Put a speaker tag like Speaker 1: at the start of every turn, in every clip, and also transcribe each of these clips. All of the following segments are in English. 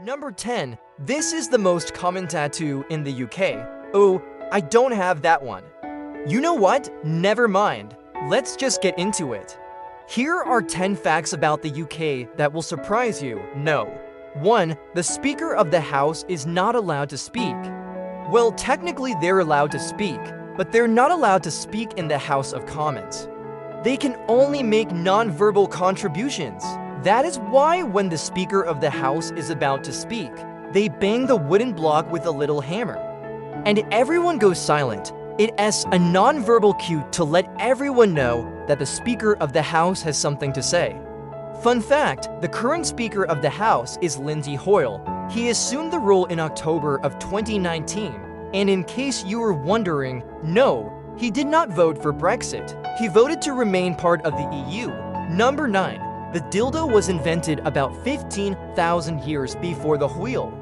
Speaker 1: Number 10. This is the most common tattoo in the UK. Oh, I don't have that one. You know what? Never mind. Let's just get into it. Here are 10 facts about the UK that will surprise you. No. 1. The Speaker of the House is not allowed to speak. Well, technically they're allowed to speak, but they're not allowed to speak in the House of Commons. They can only make non-verbal contributions. That is why when the Speaker of the House is about to speak, they bang the wooden block with a little hammer. And everyone goes silent. It's a non-verbal cue to let everyone know that the Speaker of the House has something to say. Fun fact, the current Speaker of the House is Lindsay Hoyle. He assumed the role in October of 2019. And in case you were wondering, no, he did not vote for Brexit. He voted to remain part of the EU. Number 9. The dildo was invented about 15,000 years before the wheel.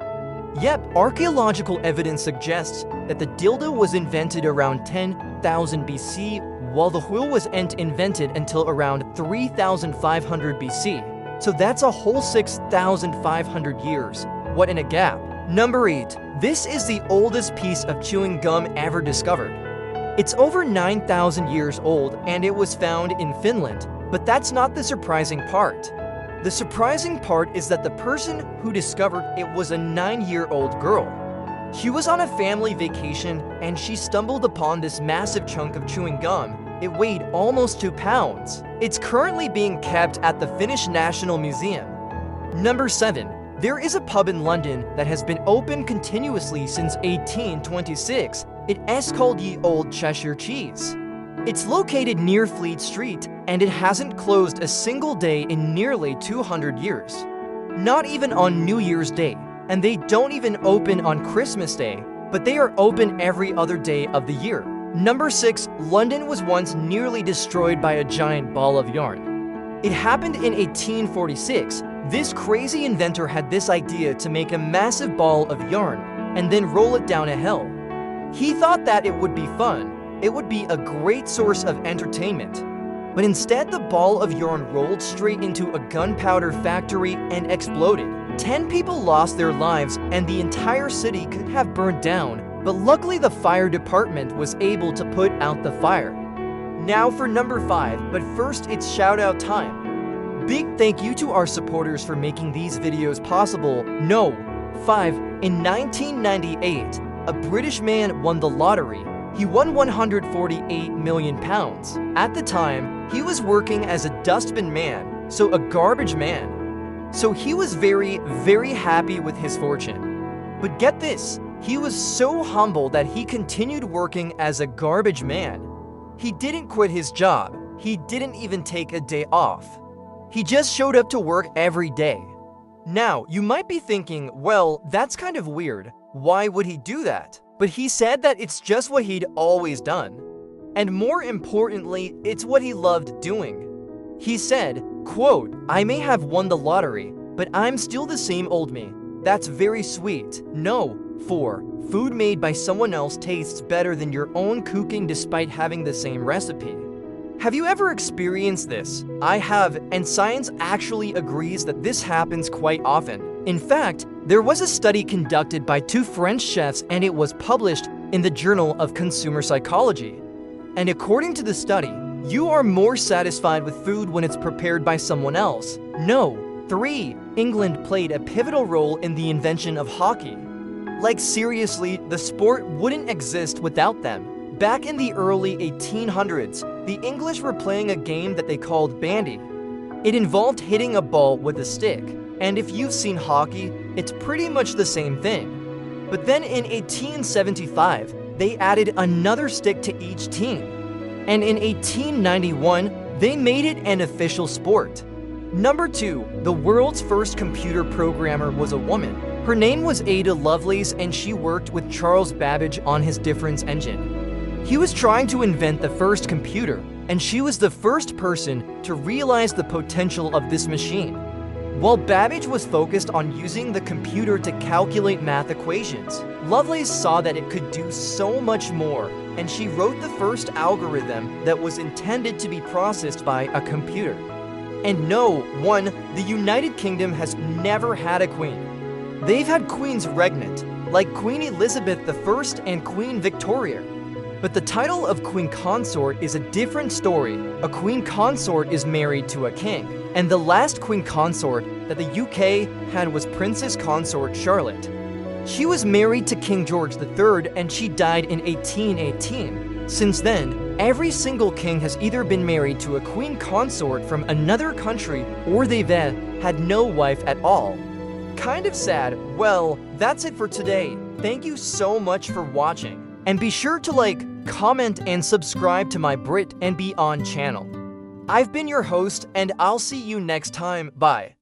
Speaker 1: Yep, archaeological evidence suggests that the dildo was invented around 10,000 BC, while the wheel wasn't invented until around 3,500 BC. So that's a whole 6,500 years. What in a gap. Number 8. This is the oldest piece of chewing gum ever discovered. It's over 9,000 years old and it was found in Finland. But that's not the surprising part. The surprising part is that the person who discovered it was a 9-year-old girl. She was on a family vacation and she stumbled upon this massive chunk of chewing gum. It weighed almost 2 pounds. It's currently being kept at the Finnish National Museum. Number 7. There is a pub in London that has been open continuously since 1826. It's called Ye Old Cheshire Cheese. It's located near Fleet Street, and it hasn't closed a single day in nearly 200 years. Not even on New Year's Day, and they don't even open on Christmas Day, but they are open every other day of the year. Number 6. London was once nearly destroyed by a giant ball of yarn. It happened in 1846. This crazy inventor had this idea to make a massive ball of yarn and then roll it down a hill. He thought that it would be fun. It would be a great source of entertainment. But instead, the ball of yarn rolled straight into a gunpowder factory and exploded. 10 people lost their lives and the entire city could have burned down, but luckily the fire department was able to put out the fire. Now for number 5, but first it's shout-out time. Big thank you to our supporters for making these videos possible. No. 5. In 1998, a British man won the lottery. He won £148 million. At the time, he was working as a dustbin man, so a garbage man. So he was very, very happy with his fortune. But get this, he was so humble that he continued working as a garbage man. He didn't quit his job. He didn't even take a day off. He just showed up to work every day. Now, you might be thinking, well, that's kind of weird. Why would he do that? But he said that it's just what he'd always done. And more importantly, it's what he loved doing. He said, quote, "I may have won the lottery, but I'm still the same old me. That's very sweet. No. 4. Food made by someone else tastes better than your own cooking despite having the same recipe." Have you ever experienced this? I have, and science actually agrees that this happens quite often. In fact, there was a study conducted by 2 French chefs and it was published in the Journal of Consumer Psychology. And according to the study, you are more satisfied with food when it's prepared by someone else. No. 3. England played a pivotal role in the invention of hockey. Like seriously, the sport wouldn't exist without them. Back in the early 1800s, the English were playing a game that they called bandy. It involved hitting a ball with a stick, and if you've seen hockey, it's pretty much the same thing. But then in 1875, they added another stick to each team. And in 1891, they made it an official sport. Number 2, the world's first computer programmer was a woman. Her name was Ada Lovelace and she worked with Charles Babbage on his difference engine. He was trying to invent the first computer, and she was the first person to realize the potential of this machine. While Babbage was focused on using the computer to calculate math equations, Lovelace saw that it could do so much more, and she wrote the first algorithm that was intended to be processed by a computer. And no, the United Kingdom has never had a queen. They've had queens regnant, like Queen Elizabeth I and Queen Victoria. But the title of queen consort is a different story. A queen consort is married to a king, and the last queen consort that the UK had was Princess Consort Charlotte. She was married to King George III and she died in 1818. Since then, every single king has either been married to a queen consort from another country or they've had no wife at all. Kind of sad. Well, that's it for today. Thank you so much for watching. And be sure to like, comment, and subscribe to my Brit and Beyond channel. I've been your host, and I'll see you next time. Bye.